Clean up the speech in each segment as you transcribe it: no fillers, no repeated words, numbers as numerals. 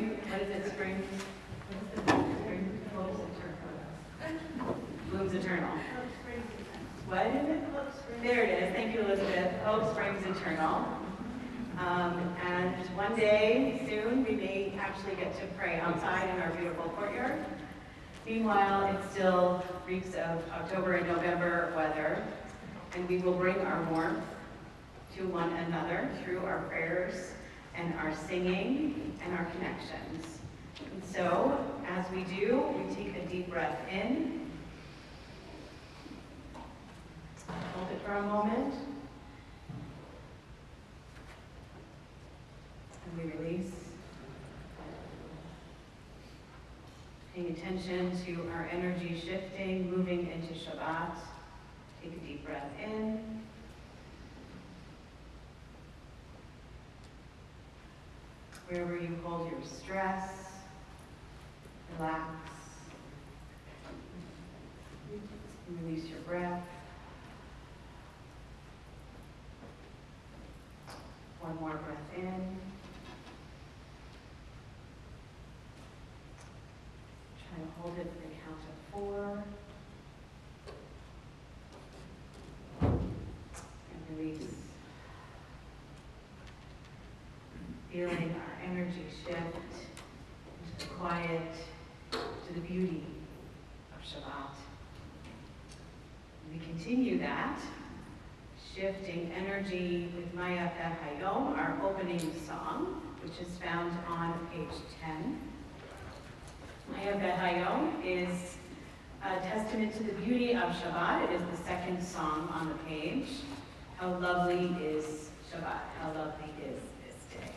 what is it, spring? Spring blooms eternal. What is it? There it is. Thank you, Elizabeth. Hope springs eternal. And one day soon we may actually get to pray outside in our beautiful courtyard. Meanwhile, it still reeks of October and November weather, and we will bring our warmth to one another through our prayers and our singing and our connections. And so, as we do, we take a deep breath in, hold it for a moment, and we release. Paying attention to our energy shifting, moving into Shabbat. Take a deep breath in. Wherever you hold your stress, relax. Release your breath. One more breath in. Try to hold it for the count of 4. And release. Feeling our energy shift into the quiet, to the beauty of Shabbat. And we continue that, shifting energy with Maya Hayom, our opening song, which is found on page 10. Maya Hayom is a testament to the beauty of Shabbat. It is the second song on the page. How lovely is Shabbat? How lovely is this day?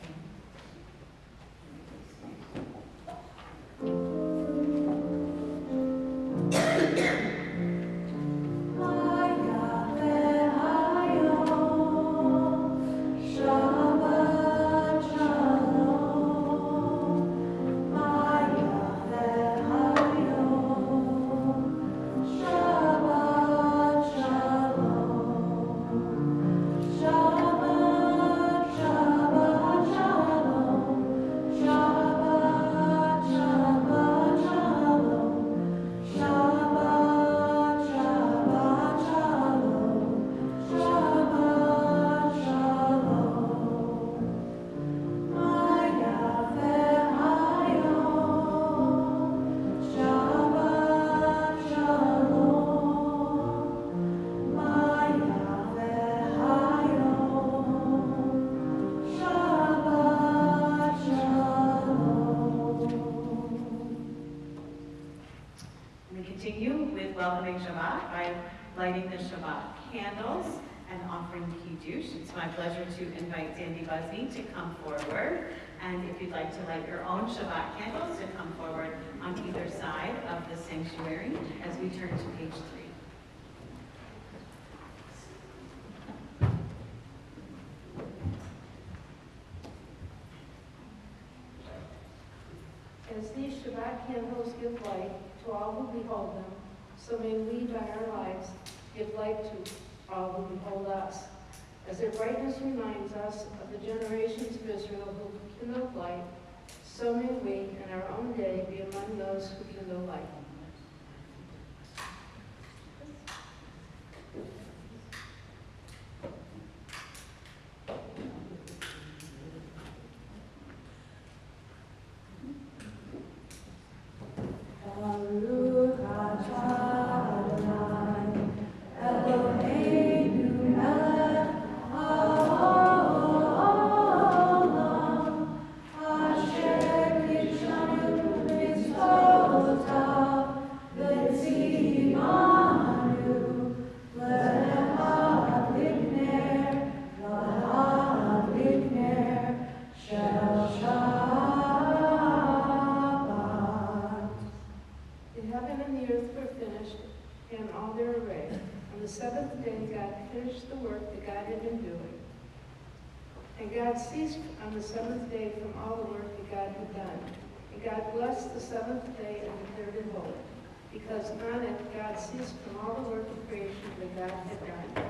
Welcoming Shabbat by lighting the Shabbat candles and offering Kiddush. It's my pleasure to invite Sandy Busby to come forward. And if you'd like to light your own Shabbat candles, to come forward on either side of the sanctuary as we turn to page 3. As these Shabbat candles give light to all who behold them, so may we, by our lives, give light to all who behold us. As their brightness reminds us of the generations of Israel who kindled light, so may we, in our own day, be among those who kindle light. On the seventh day from all the work that God had done. And God blessed the seventh day and declared it holy, because on it God ceased from all the work of creation that God had done.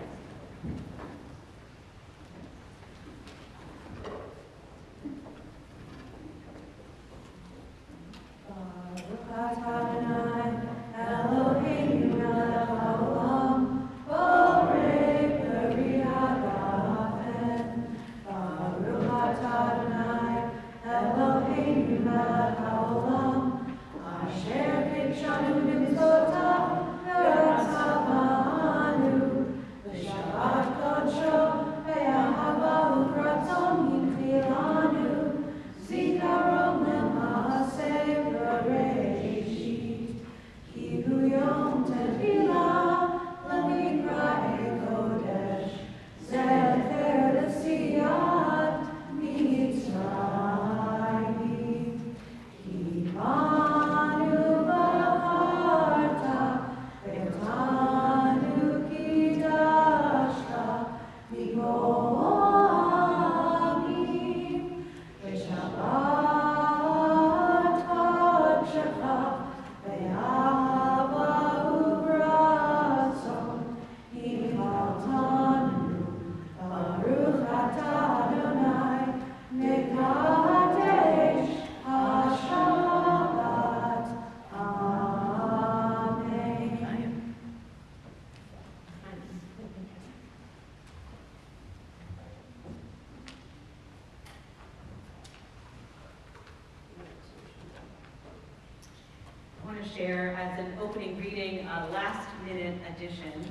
Share as an opening reading, a last-minute addition.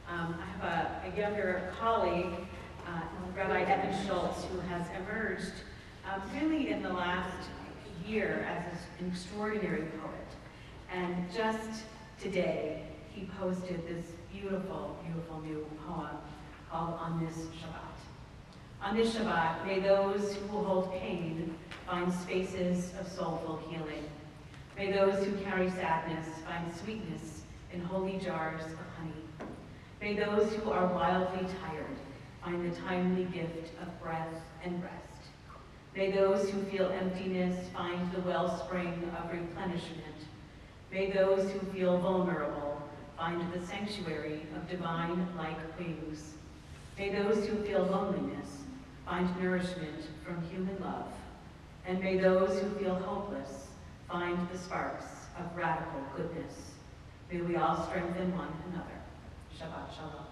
I have a younger colleague, Rabbi Evan Schultz, who has emerged really in the last year as an extraordinary poet. And just today, he posted this beautiful, beautiful new poem called On This Shabbat. On this Shabbat, may those who hold pain find spaces of soulful healing. May those who carry sadness find sweetness in holy jars of honey. May those who are wildly tired find the timely gift of breath and rest. May those who feel emptiness find the wellspring of replenishment. May those who feel vulnerable find the sanctuary of divine-like wings. May those who feel loneliness find nourishment from human love. And may those who feel hopeless find the sparks of radical goodness. May we all strengthen one another. Shabbat Shalom.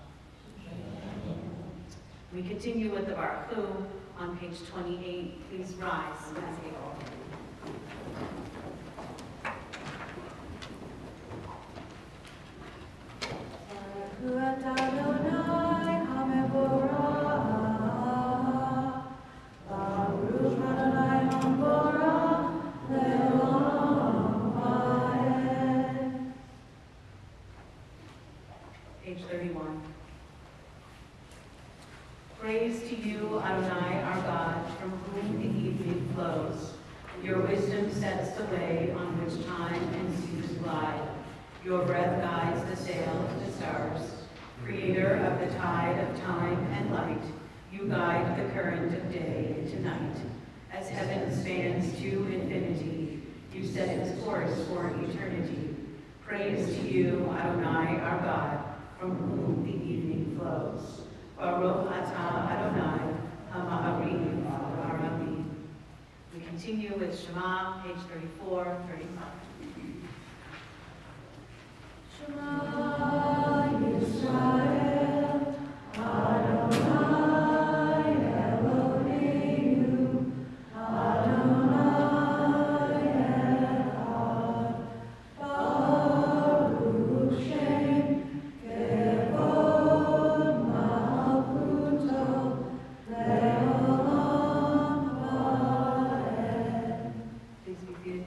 We continue with the Baruch Hu on page 28. Please rise as able. Baruch Hu Adonai HaMevorach, Baruch Adonai HaMevorach, Page 31. Praise to you, Adonai, our God, from whom the evening flows. Your wisdom sets the way on which time and seasons glide. Your breath guides the sail of the stars. Creator of the tide of time and light, you guide the current of day into night. As heaven spans to infinity, you set its course for eternity. Praise to you, Adonai, our God, from whom the evening flows. Baruch atah Adonai, ha'ma'arim ha'aramim. We continue with Shema, page 34, 35. Shema Yisrael, Adonai Eloheinu, Adonai Echad, Baruch Shem, Kevod Malchuto, Le'olam Va'ed. Please be seated.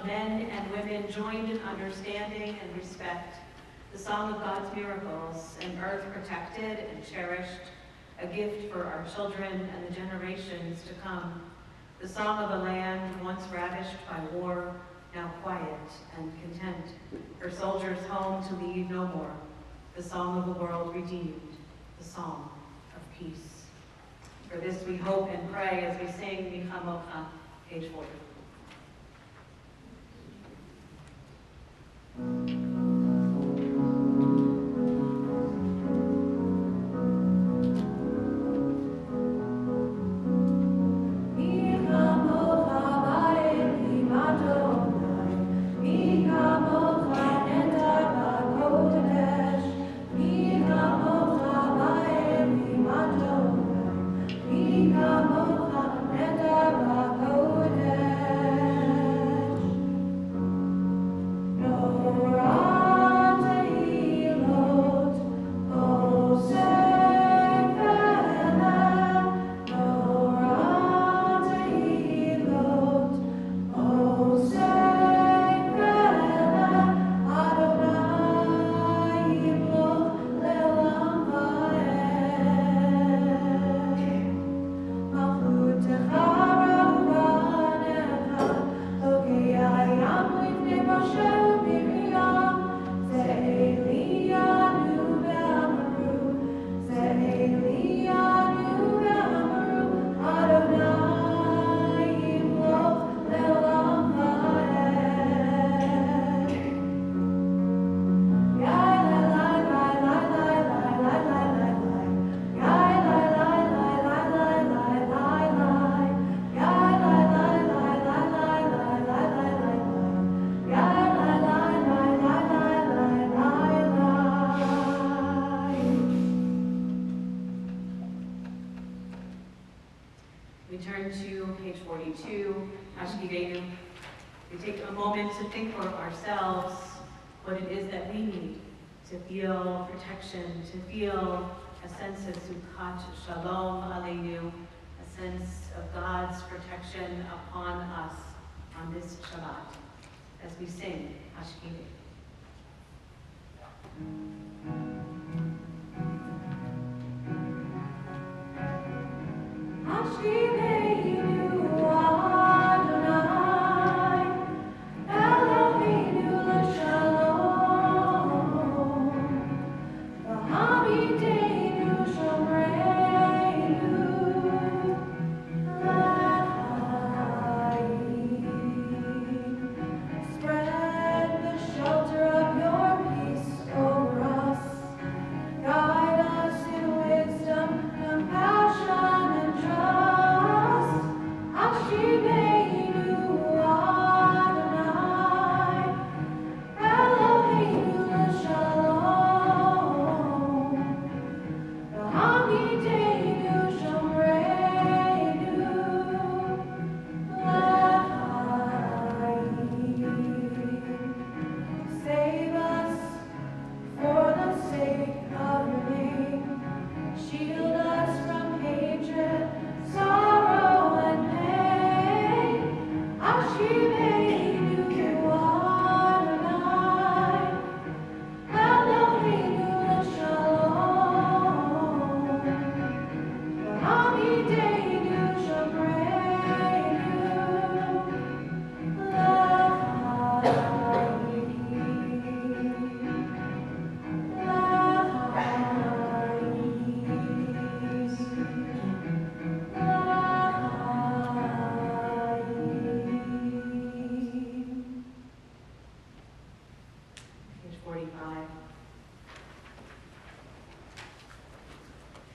of men and women joined in understanding and respect, the song of God's miracles, an earth protected and cherished, a gift for our children and the generations to come, the song of a land once ravished by war, now quiet and content, her soldiers home to leave no more, the song of a world redeemed, the song of peace. For this we hope and pray as we sing Micha Mocha, page 40. We turn to page 42, Hashkivenu. We take a moment to think for ourselves what it is that we need to feel protection, to feel a sense of Sukhat Shalom Aleinu, a sense of God's protection upon us on this Shabbat, as we sing Hashkivenu.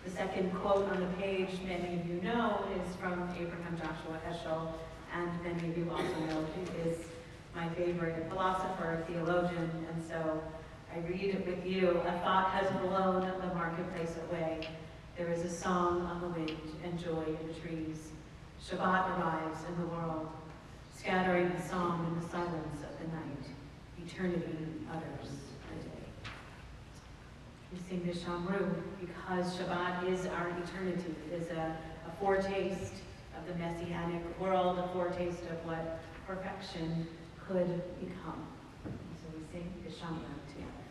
The second quote on the page, many of you know, is from Abraham Joshua Heschel, and many of you also know he is my favorite philosopher, theologian, and so I read it with you. A thought has blown the marketplace away. There is a song on the wind and joy in the trees. Shabbat arrives in the world, scattering a song in the silence of the night. Eternity utters a day. We sing the Shamru because Shabbat is our eternity. It is a foretaste of the Messianic world, a foretaste of what perfection could become. So we sing the Shabbat together.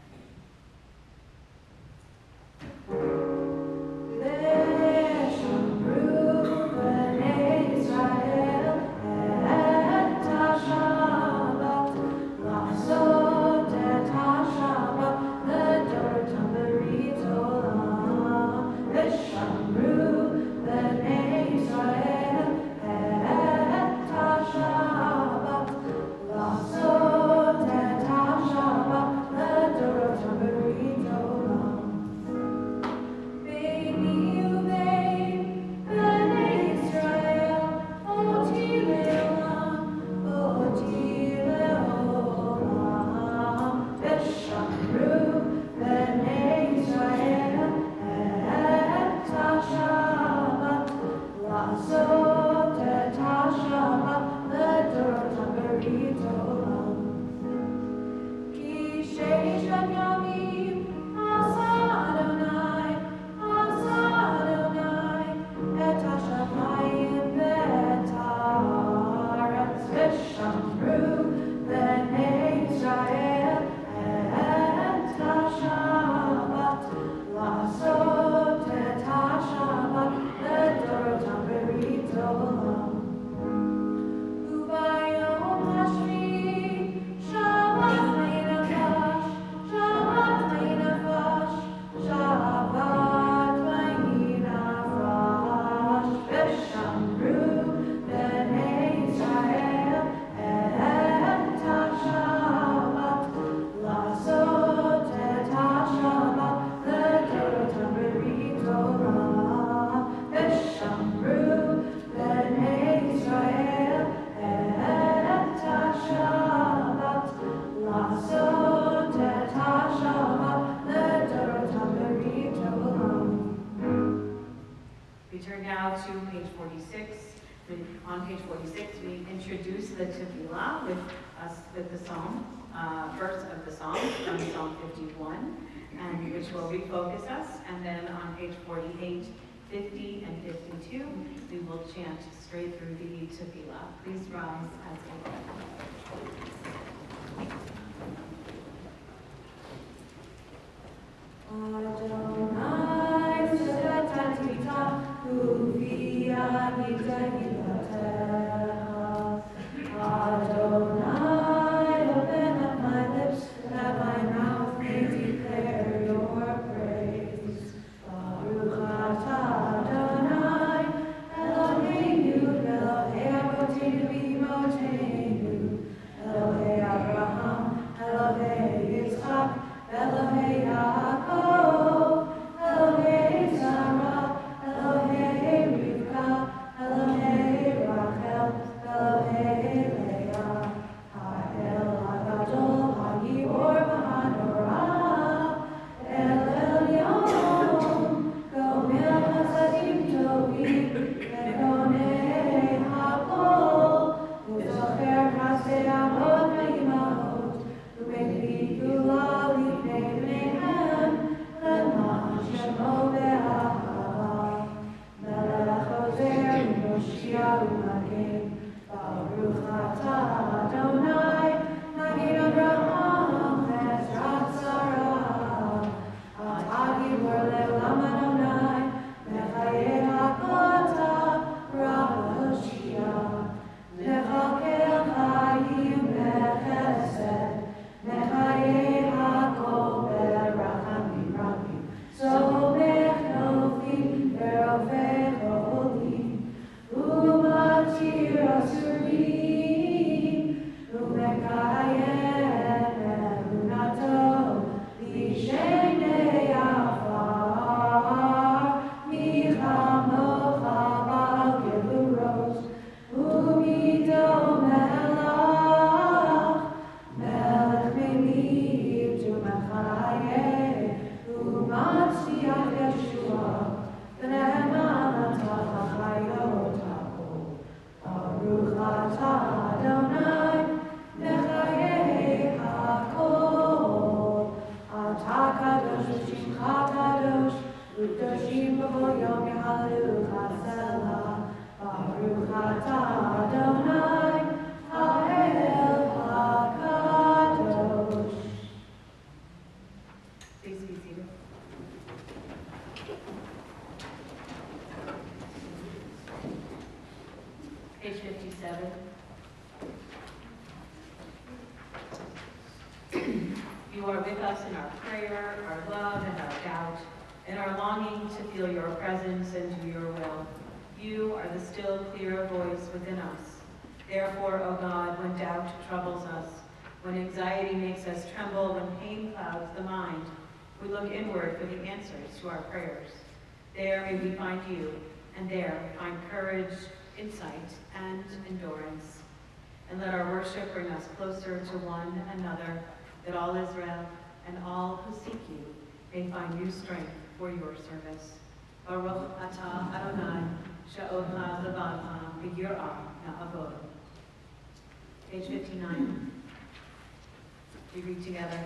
We turn now to page 46. On page 46, we introduce the tefillah with the psalm, verse of the psalm from Psalm 51, and which will refocus us. And then on page 48, 50, and 52, we will chant straight through the tefillah. Please rise as we Elohim, 57. You are with us in our prayer, our love, and our doubt, in our longing to feel your presence and do your will. You are the still, clear voice within us. Therefore, O God, when doubt troubles us, when anxiety makes us tremble, when pain clouds the mind, we look inward for the answers to our prayers. There may we find you, and there find courage, insight, and endurance. And let our worship bring us closer to one another, that all Israel and all who seek you may find new strength for your service. Baruch atah Adonai, she'odcha levadcha b'yirah na'avod. Page 59. We read together.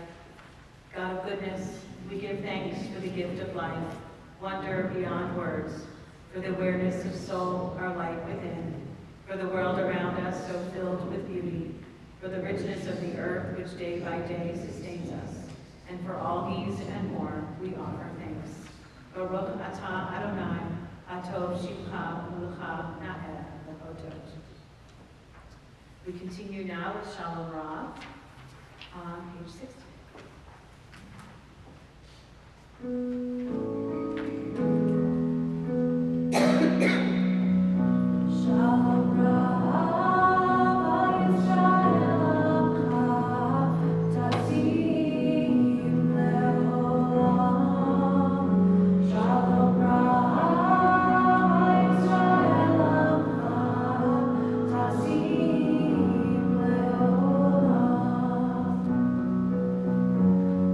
God of goodness, we give thanks for the gift of life, wonder beyond words, for the awareness of soul, our light within, for the world around us so filled with beauty, for the richness of the earth which day by day sustains us, and for all these and more we offer thanks. Baruch atah Adonai, atov shivcha u'lecha na'eh lehodot. We continue now with Shalom Rav on page 60. Shalom Rav Yisrael Tazim Leolam. Shalom Rav Yisrael Tazim Leolam.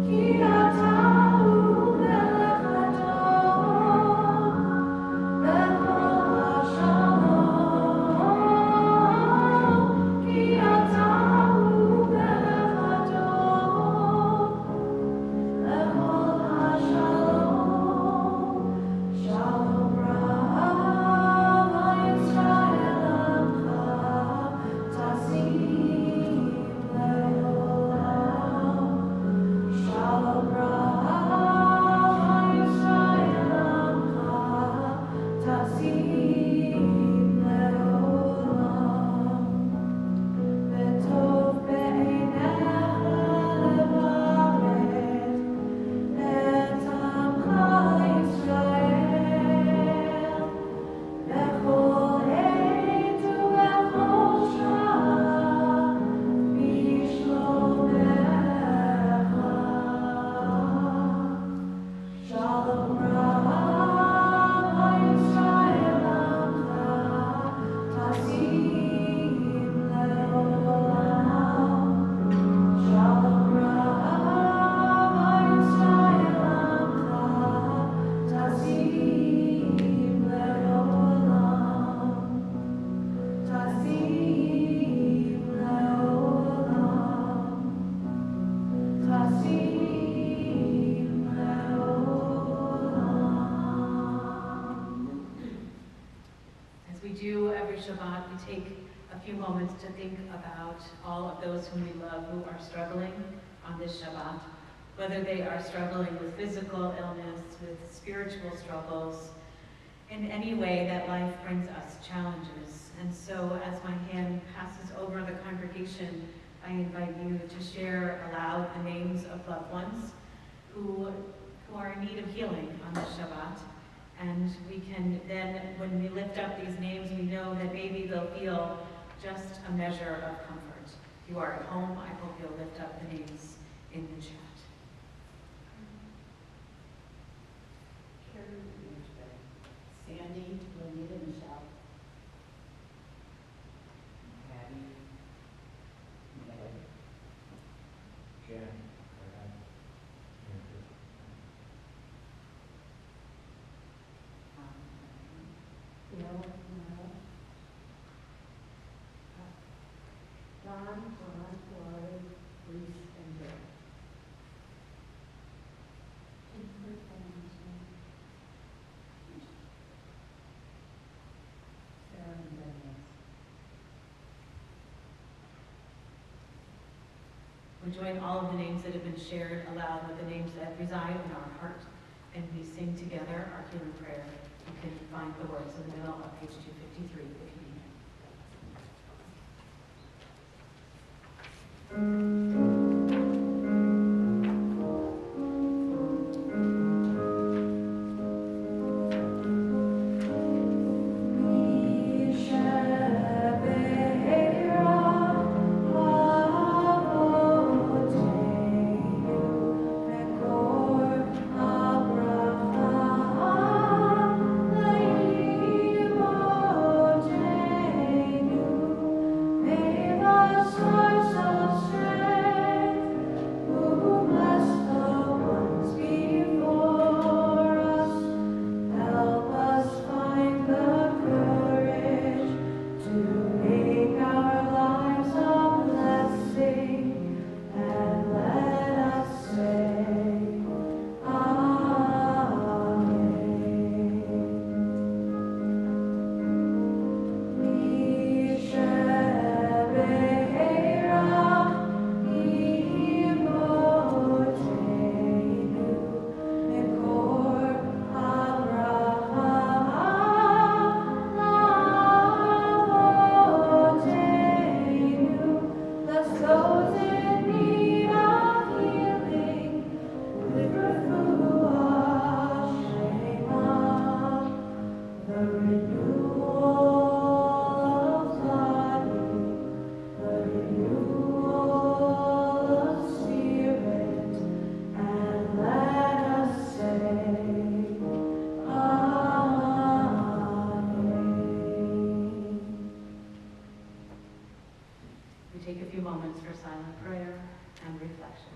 Ki atah melech adon bechol hashalom. Ki atah melech adon bechol hashalom. Shalom Rav Yisrael Tazim Leolam. Shalom Rav Yisrael Tazim Leolam. V'tov be'einecha levaret et amcha Yisrael bechol עת ובכל שעה בשלומך. Shalom Rav Yisrael Tazim Leolam. Shalom Rav Yisrael Tazim Leolam. Tazim Leolam. Tazim Leolam. As we do every Shabbat, we take a few moments to think about all of those whom we love who are struggling on this Shabbat, whether they are struggling with physical illness, with spiritual struggles, in any way that life brings us challenges. And so as my hand passes over the congregation, I invite you to share aloud the names of loved ones who are in need of healing on this Shabbat. And we can then, when we lift up these names, we know that maybe they'll feel just a measure of comfort. If you are at home, I hope you'll lift up the names in the chat. Sandy, Lenita, Michelle. Patty, Mary, Jen, Brad, Andrew. Bill, Mara, Don, Lori, Reese, and Bill. Sarah and Dennis. We join all of the names that have been shared aloud with the names that reside in our heart, and we sing together our healing prayer. You can find the words in the middle of page 253 if you need it. Take a few moments for silent prayer and reflection.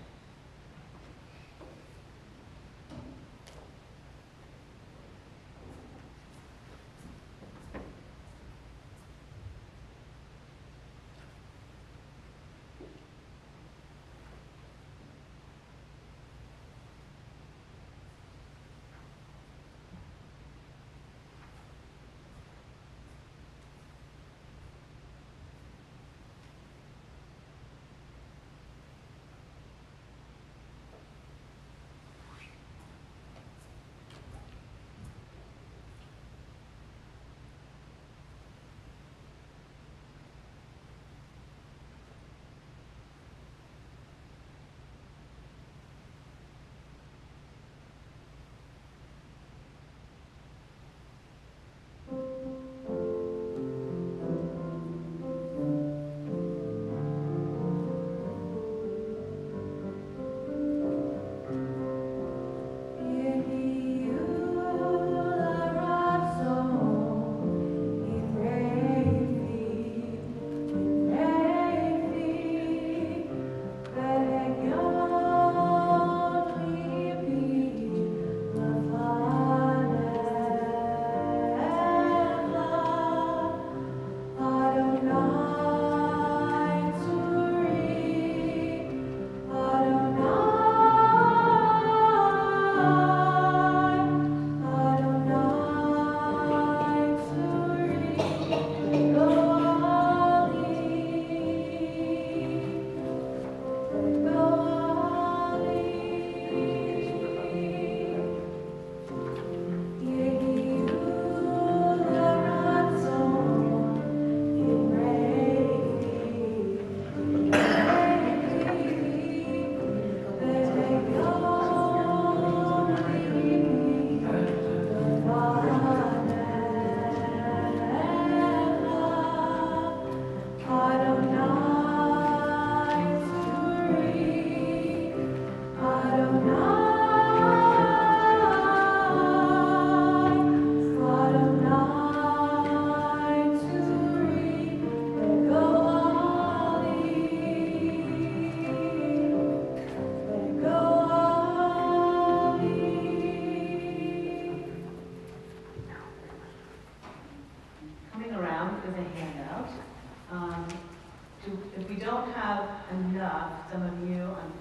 some of you on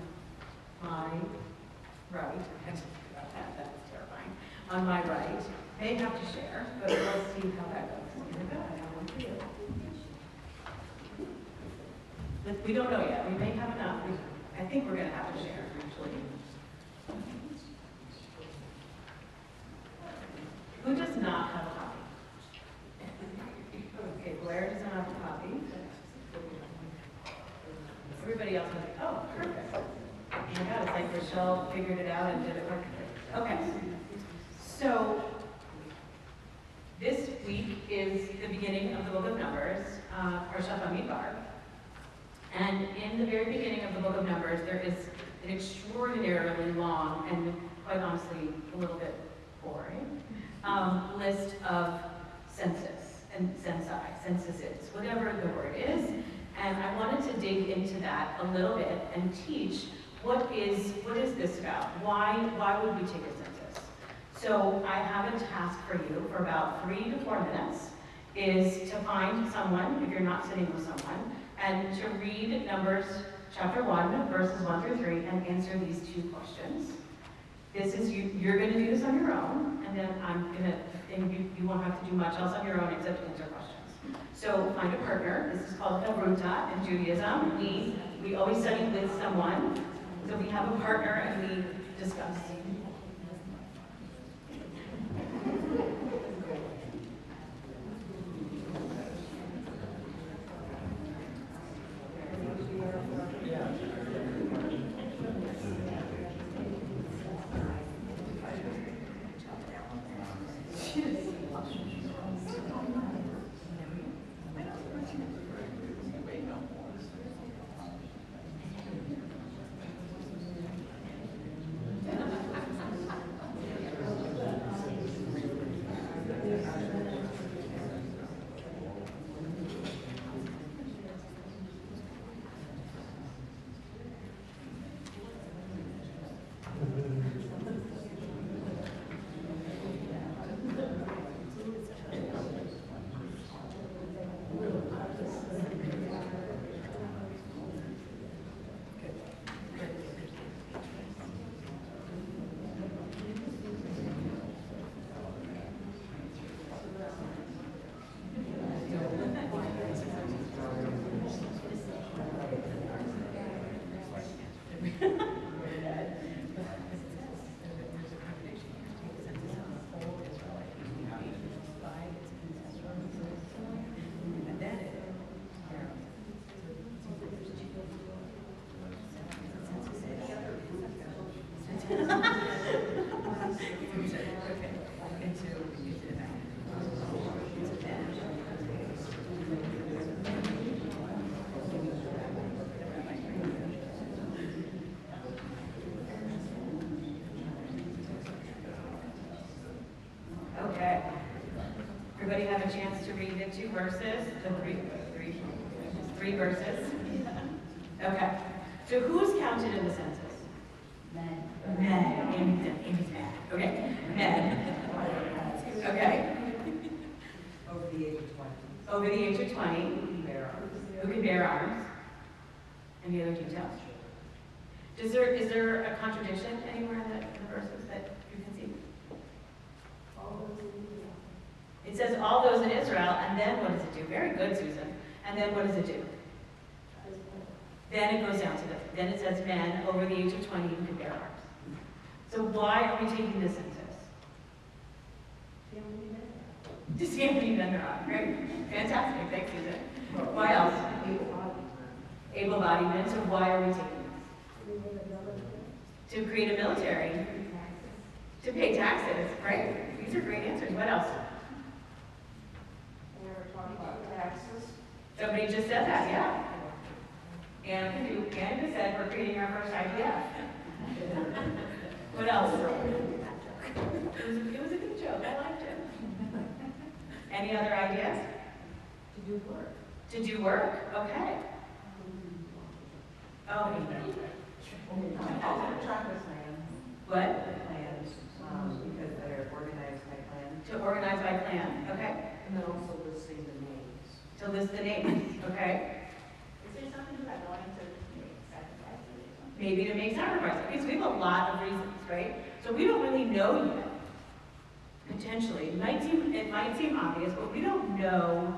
my right, that's terrifying, on my right, may have to share, but we'll see how that goes. Here we go, I have one for you. We don't know yet, we may have enough, I think we're gonna have to share, actually. Who does not have a copy? Okay, Blair does not have a copy. Everybody else has Rochelle figured it out and did it perfectly. Okay. So, this week is the beginning of the book of Numbers, Parshat Bamidbar. And in the very beginning of the book of Numbers, there is an extraordinarily long and, quite honestly, a little bit boring list of census and censuses, whatever the word is. And I wanted to dig into that a little bit and teach what is this about? Why would we take a census? So I have a task for you for about 3 to 4 minutes, is to find someone, if you're not sitting with someone, and to read Numbers chapter 1, verses 1 through 3, and answer these 2 questions. This is you're going to do this on your own, and then you won't have to do much else on your own except answer questions. So find a partner. This is called Havruta in Judaism. We always study with someone. So we have a partner and we discuss. Okay. Everybody have a chance to read the 2 verses? The three verses? Okay. So who's counted in the census? Men. Men. Amy's mad. Okay. Men. Okay. Over the age of 20. Over the age of 20. Who can bear arms? Any other details? Is there a contradiction anywhere in the verses that you can see? It says all those in Israel, and then what does it do? Very good, Susan. And then what does it do? Then it goes down to then it says men over the age of 20 who can bear arms. So why are we taking this census? To see how many men there are. Great. Fantastic. Thanks, Susan. Why else? Able-bodied men. So why are we taking this? To create a military. To pay taxes, right? These are great answers. What else? Somebody just said that, yeah. And just said we're creating our first IPF. What else? It was a good joke. I liked it. Any other ideas? To do work. To do work? Okay. Oh, Chocolate plans. what? Plans, because they're organized by plan. To organize by plan. Okay. And then also listing the names. To list the names. Okay. Is there something about wanting to make sacrifices? Maybe to make sacrifices. Okay, so we have a lot of reasons, right? So we don't really know yet. Potentially. It might seem obvious, but we don't know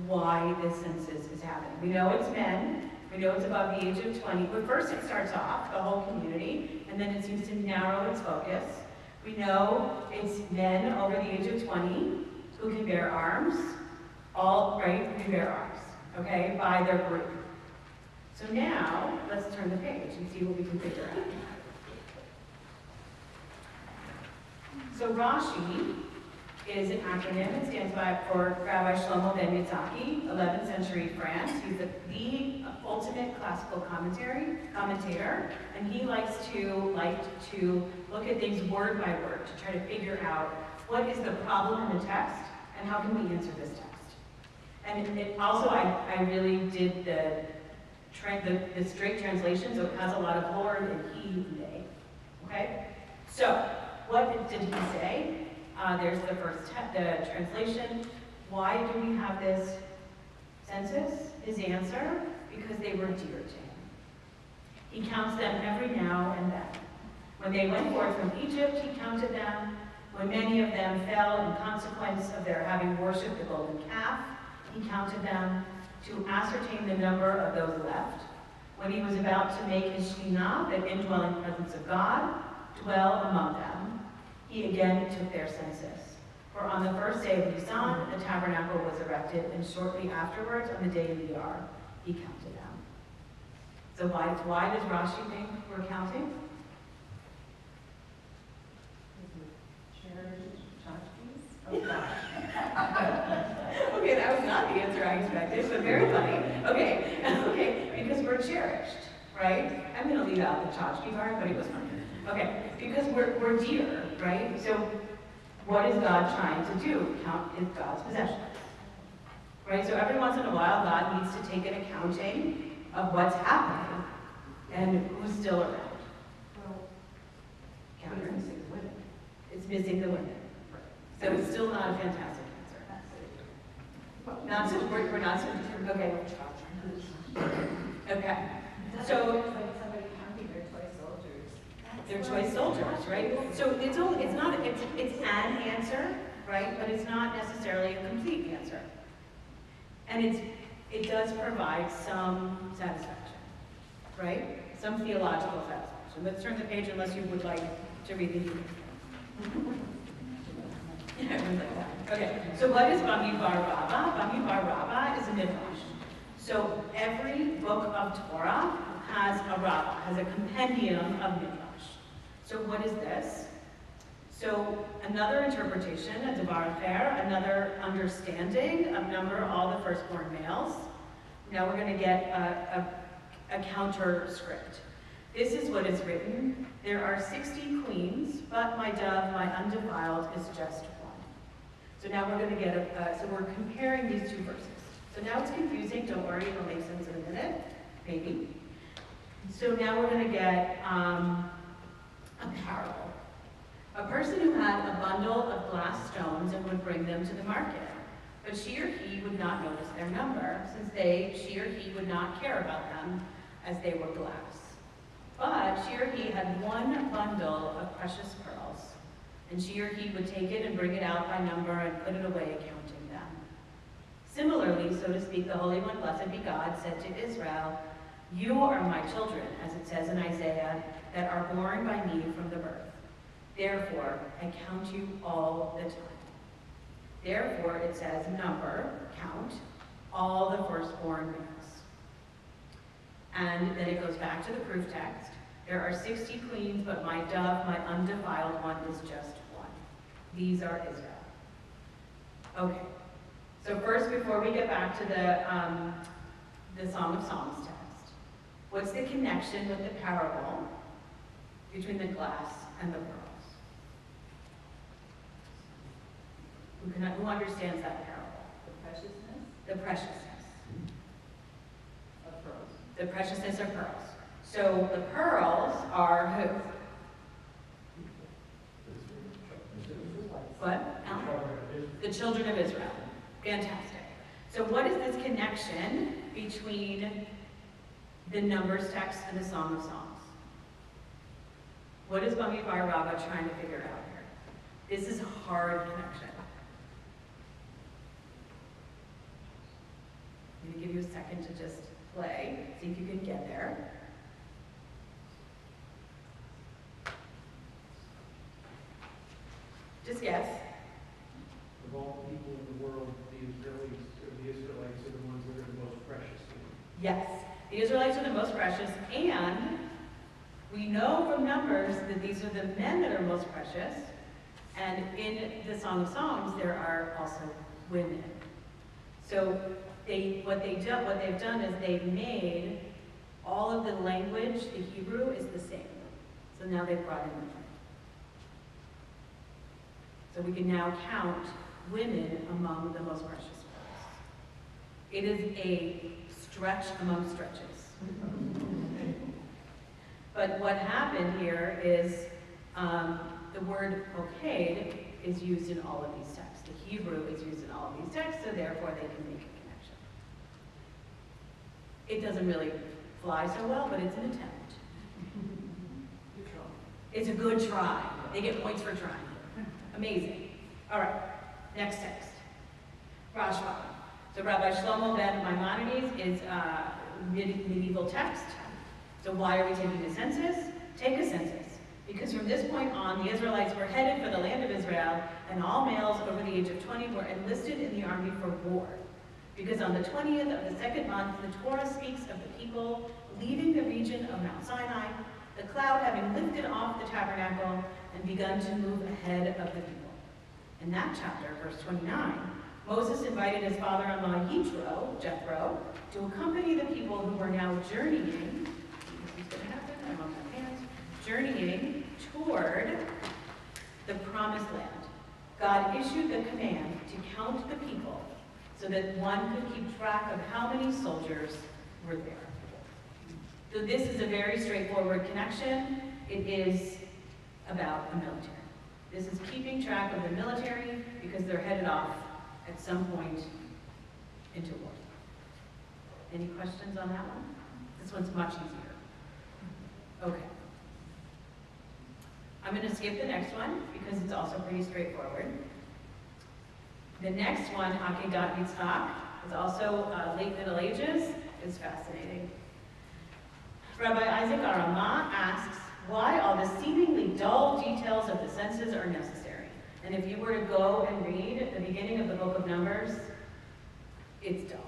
why this census is happening. We know it's men. We know it's above the age of 20. But first it starts off, the whole community, and then it seems to narrow its focus. We know it's men over the age of 20 who can bear arms. All, right, who can bear arms, okay, by their group. So now, let's turn the page and see what we can figure out. So Rashi is an acronym. It stands for Rabbi Shlomo ben Yitzhaki, 11th century France. He's the ultimate classical commentator, and he liked to look at things word by word to try to figure out what is the problem in the text and how can we answer this text. And also, I really did the straight translation, so it has a lot of Lord and he and they. Okay? So, what did he say? There's the first the translation. Why do we have this census? His answer, because they were dear to him. He counts them every now and then. When they went forth from Egypt, he counted them. When many of them fell in consequence of their having worshipped the golden calf, he counted them to ascertain the number of those left. When he was about to make his Shekhinah, the indwelling presence of God, dwell among them, he again took their census. For on the first day of Nisan, the tabernacle was erected, and shortly afterwards, on the day of Iyar, he counted them. So why does Rashi think we're counting? Oh gosh. Okay, that was not the answer I expected, but very funny. Okay, because we're cherished, right? I'm gonna leave out the tchotchke part, but it was funny. Okay, because we're dear, right? So what is God trying to do? Count God's possessions, right? So every once in a while, God needs to take an accounting of what's happening and who's still around. Counter. It's missing the women. So it's still not a fantastic answer. Not so, we're not so, okay. Okay. So, It's like somebody counting their toy soldiers. they're choice soldiers, right? So it's an answer, right? But it's not necessarily a complete answer. And it does provide some satisfaction, right? Some theological satisfaction. Let's turn the page unless you would like to read the Hebrew. Yeah, everyone's like that. Okay, so what is Bamidbar Rabbah? Bamidbar Rabbah is a midrash. So every book of Torah has a rabbah, has a compendium of midrash. So what is this? So another interpretation, a devar acher, another understanding of number all the firstborn males. Now we're going to get a counter script. This is what is written. There are 60 queens, but my dove, my undefiled, is just one. So now we're going to get so we're comparing these two verses. So now it's confusing, don't worry, it'll make sense in a minute, maybe. So now we're going to get a parable. A person who had a bundle of glass stones and would bring them to the market. But she or he would not notice their number, since she or he would not care about them as they were glass. But she or he had one bundle of precious pearls, and she or he would take it and bring it out by number and put it away, counting them. Similarly, so to speak, the Holy One, blessed be God, said to Israel, "You are my children," as it says in Isaiah, "that are born by me from the birth. Therefore, I count you all the time." Therefore, it says, number, count, all the firstborn males. And then it goes back to the proof text. There are 60 queens, but my dove, my undefiled one, is just one. These are Israel. Okay. So first, before we get back to the Song of Songs text, what's the connection with the parable between the glass and the pearls? Who understands that parable? The preciousness The preciousness. of pearls. The preciousness of pearls. So the pearls are who? What? Alan? The children of Israel. Fantastic. So what is this connection between the Numbers text and the Song of Songs? What is Bamidbar Rabbah trying to figure out here? This is a hard connection. I'm going to give you a second to just play, see if you can get there. Just guess. Of all people in the world, the Israelites are the ones that are the most precious. Yes, the Israelites are the most precious, and we know from Numbers that these are the men that are most precious, And in the Song of Songs, there are also women. So what they've done is they've made all of the language, the Hebrew is the same. So now they've brought in women. So we can now count women among the most precious pearls. It is a stretch among stretches. But what happened here is the word okayed is used in all of these texts. The Hebrew is used in all of these texts, so therefore they can make a connection. It doesn't really fly so well, but it's an attempt. It's a good try. They get points for trying. Amazing. All right, next text. Rashba. So Rabbi Shlomo ben Maimonides is a medieval text. So why are we taking a census? Take a census. Because from this point on, the Israelites were headed for the land of Israel, and all males over the age of 20 were enlisted in the army for war. Because on the 20th of the second month, the Torah speaks of the people leaving the region of Mount Sinai, the cloud having lifted off the tabernacle and begun to move ahead of the people. In that chapter, verse 29, Moses invited his father-in-law Jethro, to accompany the people who were now journeying. This is going to happen. I'm on my hands. Journeying toward the promised land. God issued the command to count the people so that one could keep track of how many soldiers were there. So this is a very straightforward connection. It is about the military. This is keeping track of the military because they're headed off at some point into war. Any questions on that one? This one's much easier. Okay. I'm going to skip the next one because it's also pretty straightforward. The next one, Akedat Yitzchak, is also late Middle Ages. It's fascinating. Rabbi Isaac Arama asks why all the seemingly dull details of the census are necessary. And if you were to go and read the beginning of the book of Numbers, it's dull.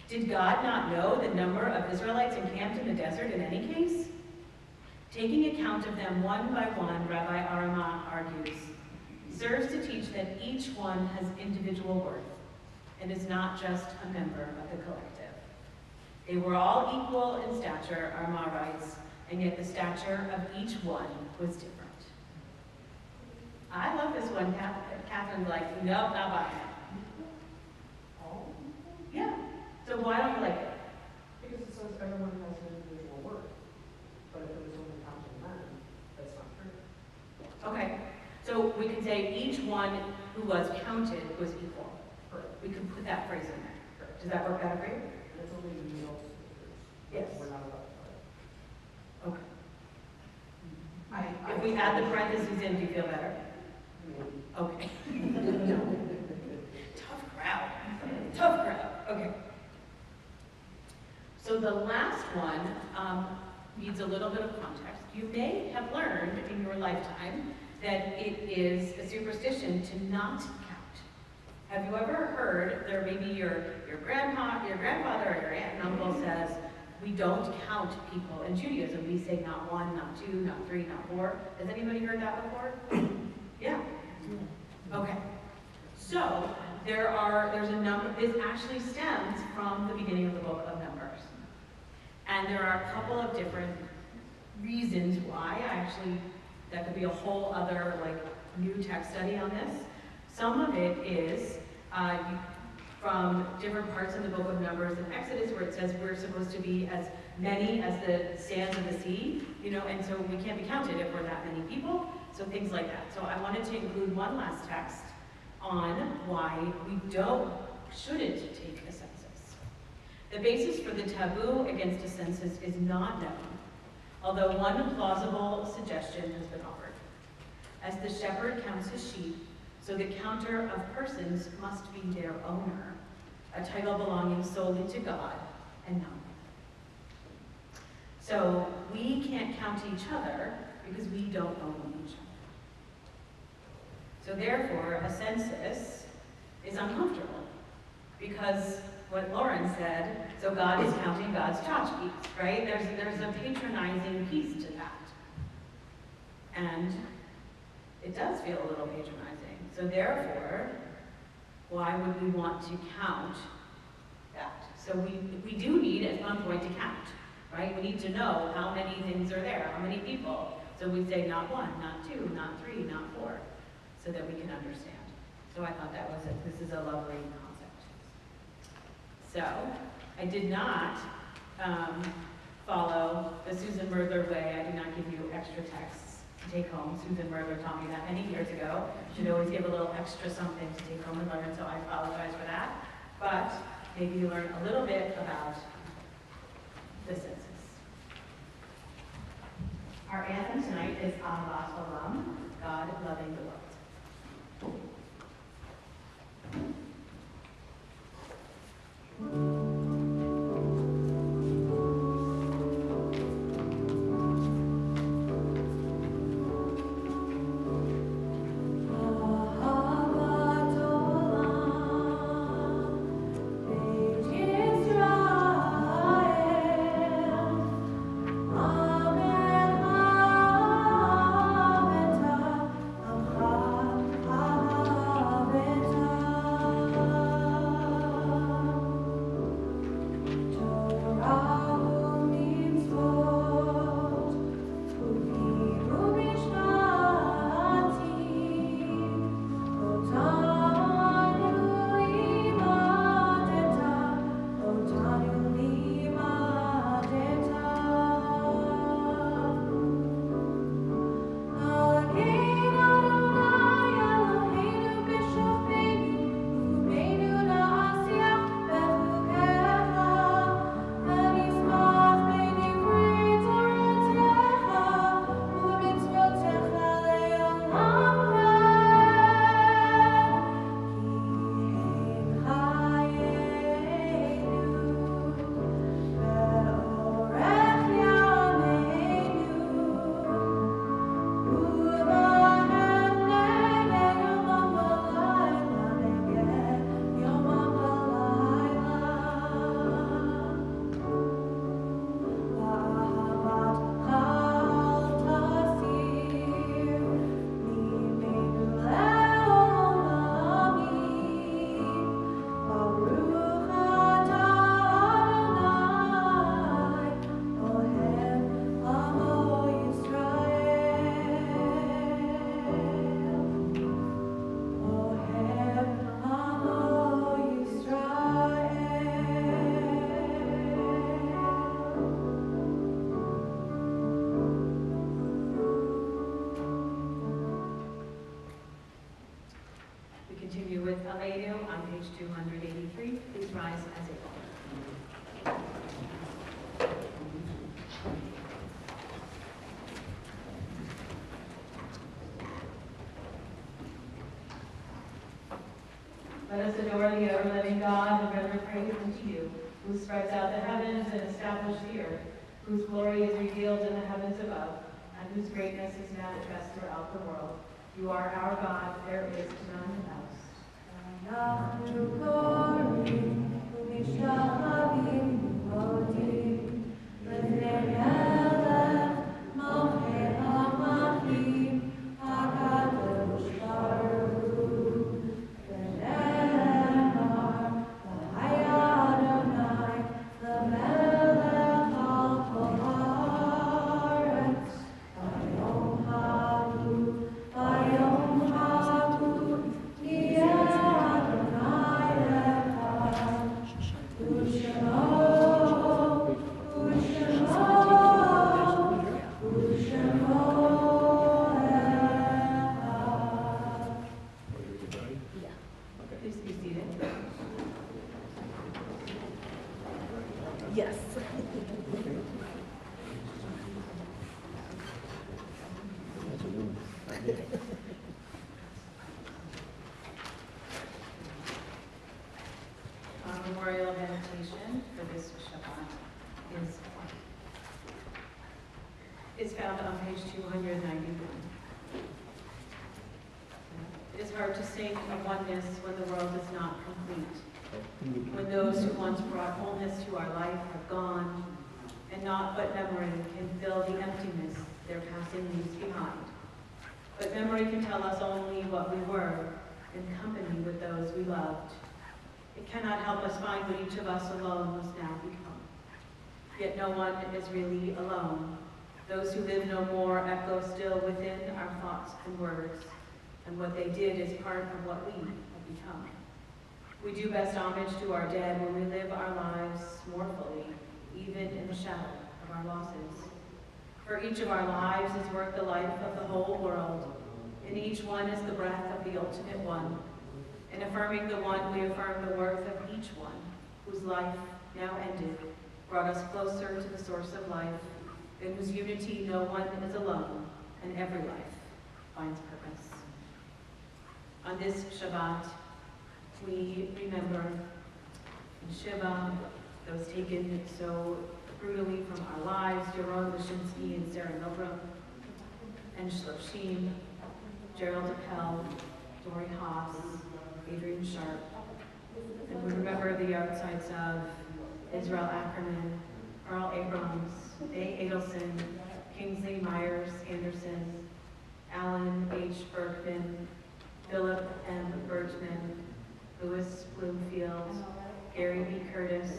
Did God not know the number of Israelites encamped in the desert in any case? Taking account of them one by one, Rabbi Arama argues, serves to teach that each one has individual worth and is not just a member of the collective. They were all equal in stature, Arama writes, and yet the stature of each one was different. I love this one. Catherine's like, nope, not buying it. All? Yeah. So why don't you like it? Because it says everyone has an individual worth. But if it was only counting men, that's not true. Okay. So we can say each one who was counted was equal. Correct. We can put that phrase in there. Does that work better for you? That's only the male soldiers. Yes. We're not allowed to fight. Okay. If we add the parentheses in, do you feel better? Okay. Tough crowd. Tough crowd. Okay. So the last one needs a little bit of context. You may have learned in your lifetime that it is a superstition to not count. Have you ever heard, there maybe your grandfather or your aunt and uncle says, we don't count people in Judaism. We say not one, not two, not three, not four. Has anybody heard that before? Yeah. Okay. So there's a number, this actually stems from the beginning of the book of Numbers. And there are a couple of different reasons why. That could be a whole other new text study on this. Some of it is from different parts of the book of Numbers and Exodus where it says we're supposed to be as many as the sands of the sea, and so we can't be counted if we're that many people, so things like that. So I wanted to include one last text on why we shouldn't take a census. The basis for the taboo against a census is not known, although one plausible suggestion has been offered. As the shepherd counts his sheep, so the counter of persons must be their owner, a title belonging solely to God and not man. So we can't count each other because we don't own each other. So therefore, a census is uncomfortable because what Lauren said, so God is counting God's tchotchkes, right? There's a patronizing piece to that. And it does feel a little patronizing. So therefore, why would we want to count that? So we do need at some point to count, right? We need to know how many things are there, how many people. So we say not 1, not 2, not 3, not 4, so that we can understand. So I thought this is a lovely concept. So I did not follow the Susan Merther way. I did not give you extra texts to take home. Susan Merther taught me that many years ago. You should always give a little extra something to take home and learn, so I apologize for that. But maybe you learn a little bit about the census. Our anthem tonight is Ahavat Olam, God loving the world. Ahavat olam, Beit Yisrael, Amecha page 283. Please rise as a whole. Let us adore the ever-living God and render praise unto you, who spreads out the heavens and established the earth, whose glory is revealed in the heavens above, and whose greatness is manifest throughout the world. You are our God, there is none else. אנחנו קוראים ומשתחווים מודים לפני מלך מלכי המלכים הקדוש ברוך הוא ונאמר והיה אדוני למלך על כל הארץ ביום ההוא ביום ההוא נהיה Please be seated. Yes. Our memorial meditation for this Shabbat is found on page 291. It is hard to sing of oneness when the world is not complete, when those who once brought wholeness to our life have gone, and naught but memory can fill the emptiness their passing leaves behind. But memory can tell us only what we were in company with those we loved. It cannot help us find what each of us alone must now become. Yet no one is really alone. Those who live no more echo still within our thoughts and words, and what they did is part of what we have become. We do best homage to our dead when we live our lives more fully, even in the shadow of our losses. For each of our lives is worth the life of the whole world. In each one is the breath of the ultimate one. In affirming the one, we affirm the worth of each one, whose life, now ended, brought us closer to the source of life, in whose unity no one is alone, and every life finds purpose. On this Shabbat, we remember in Shiva those taken so brutally from our lives, Yaron Lashinsky and Sarah Milgram, and Shloshim, Gerald Appel, Dory Haas, Adrian Sharp. And we remember the outsides of Israel Ackerman, Earl Abrams, A. Adelson, Kingsley Myers Anderson, Alan H. Berkman, Philip M. Bergman, Louis Bloomfield, Gary B. Curtis,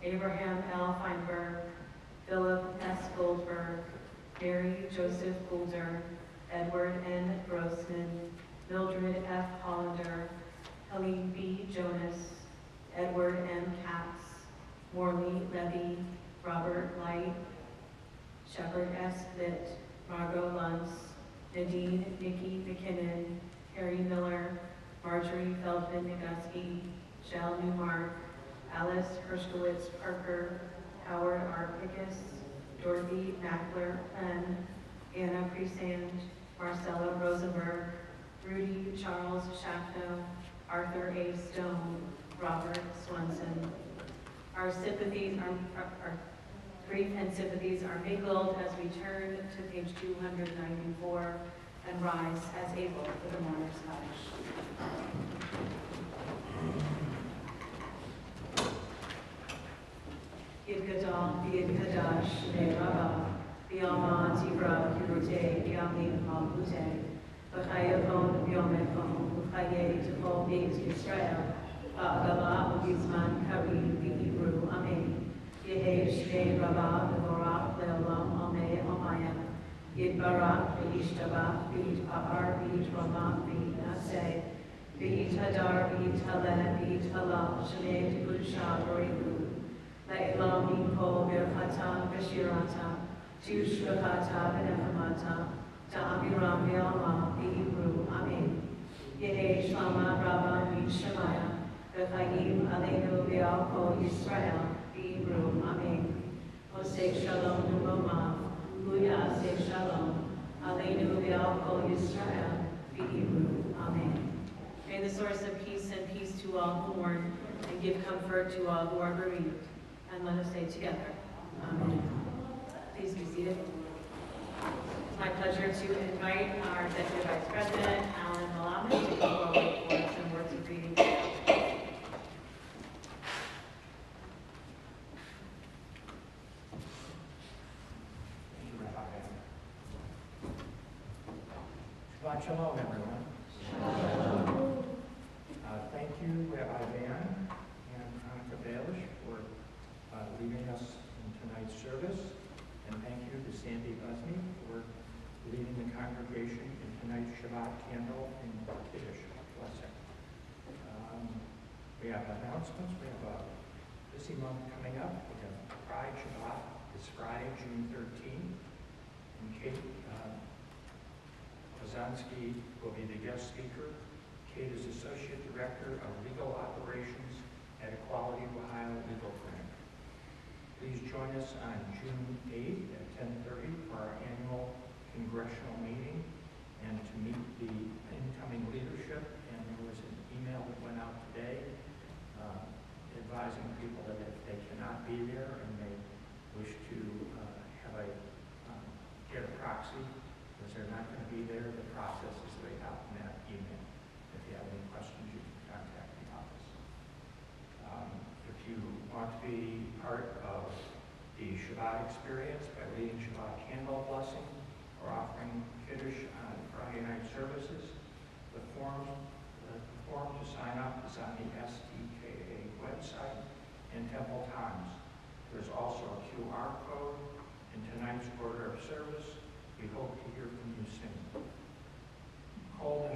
Abraham L. Feinberg, Philip S. Goldberg, Mary Joseph Goulder, Edward N. Grossman, Mildred F. Hollander, Helene B. Jonas, Edward M. Katz, Morley Levy, Robert Light, Shepard S. Litt, Margot Luntz, Nadine Nikki McKinnon, Harry Miller, Marjorie Feldman Nagusky, Shell Newmark, Alice Hershkowitz Parker, Howard R. Pickus, Dorothy Mackler Penn, Anna Presand, Marcella Rosenberg, Rudy Charles Schaffno, Arthur A. Stone, Robert Swenson. Our sympathies, our grief and sympathies are mingled as we turn to page 294 and rise as able for the mourner's Kaddish. Yid Gadol, Yid Kadash, Ne Rabba, B'Yama Tivra, Kirute, B'Yamin Malchute, B'Chayavon, B'Yomechon, B'Chaye, Tefol, B'Yit Yisrael, Ba'agava, B'Gizman, Karim, B'Hebrew, Amen. Yehi Shnei Rabba, B'Vorach, Le'olam, Ameh, Amayim. Yid Barak, B'Yish Tabach, B'Yit Ba'ar, B'Yit Ramah, B'Yit Naseh, B'Yit Hadar, B'Yit Haleh, B'Yit Halal, Shnei T'Gudshah, B'Rihu. Le'elam Yimpo, Birchata, B'Shirata, T'Ushvachata, B'Nechamata, Ta'amiram, B'Yalma, B'Hebrew, Amen. Yehi Shlama, Rabba, B'Yit Shemaya, B'Chayim, Aleinu, B'Yalko, Yisrael, B'Hebrew, Amen. Oseh Shalom, Nubama, Luya Aseh Shalom, Aleinu, B'Yalko, Yisrael, B'Hebrew, Amen. May the source of peace and peace to all who mourn, and give comfort to all who are bereaved. And let us say together, Amen. Please be seated. It's my pleasure to invite our Executive Vice President, Alan Malamed, to come forward for some words of greeting. Shabbat Shalom, everyone. Thank you, Rabbi Van and Hanukkah Baelish, for leading us in tonight's service. And thank you to Sandy Busney for leading the congregation in tonight's Shabbat candle and Kiddush blessing. We have announcements. We have a busy month coming up. We have Pride Shabbat this Friday, June 13th. And Kate Kazansky will be the guest speaker. Kate is Associate Director of Legal Operations at Equality of Ohio Legal Clinic. Please join us on June 8th at 10:30 for our annual congressional meeting and to meet the incoming leadership. And there was an email that went out today advising people that if they cannot be there and they wish to get a proxy, because they're not going to be there, the process is laid out in that email. If you have any questions, you can contact the office. If you want to be part of the Shabbat experience by leading Shabbat candle blessing or offering Kiddush on Friday night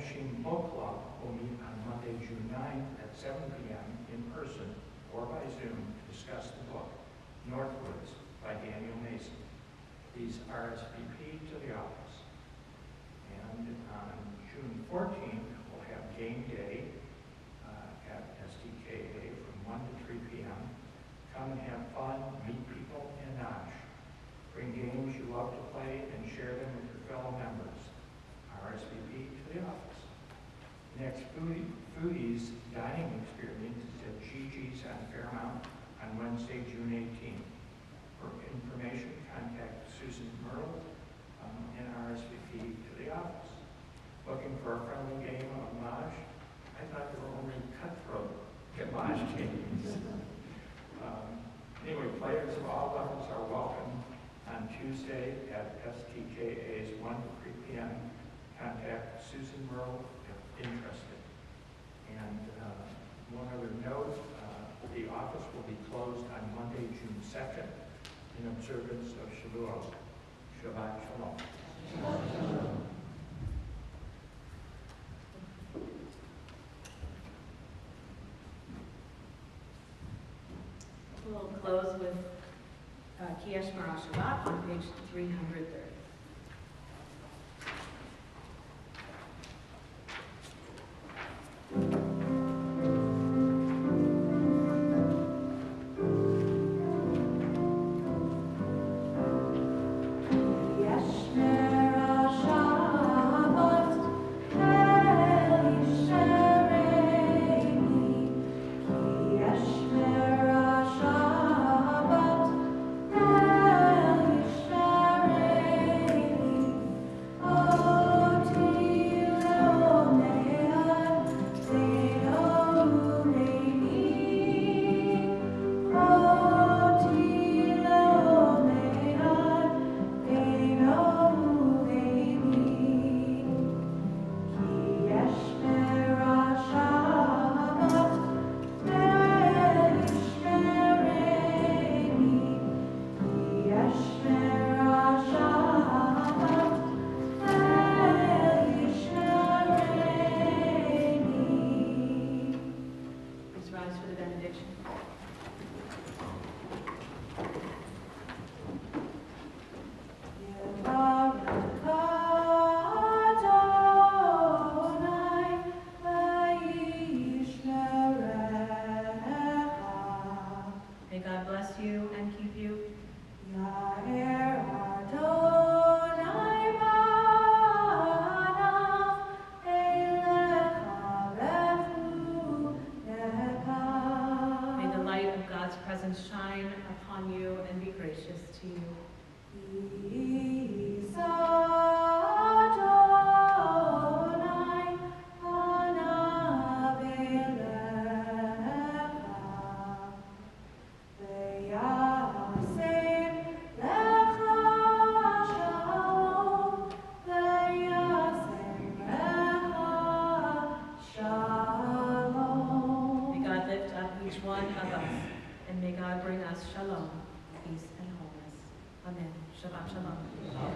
Finishing Book Club will meet on Monday, June 9th at 7 p.m. in person or by Zoom to discuss the book, Northwoods by Daniel Mason. Please RSVP to the office. And on June 14th, we'll have game day at STKA from 1 to 3 p.m. Come and have fun, meet people, and nosh. Bring games you love to play and share them with your fellow members. RSVP to the office. Next foodies dining experience is at Gigi's on Fairmount on Wednesday, June 18th. For information, contact Susan Myrtle and RSVP to the office. Looking for a friendly game of Mosh? I thought there were only cutthroat Mosh games. Anyway, players of all levels are welcome on Tuesday at STKA's 1 to 3 p.m. Contact Susan Merle if interested. And one other note, the office will be closed on Monday, June 2nd in observance of Shavuot. Shabbat Shalom. We'll close with Kiyesh Mara Shabbat on page 330. Shine upon you and be gracious to you. Each one of us, and may God bring us shalom, peace, and wholeness. Amen. Shabbat shalom.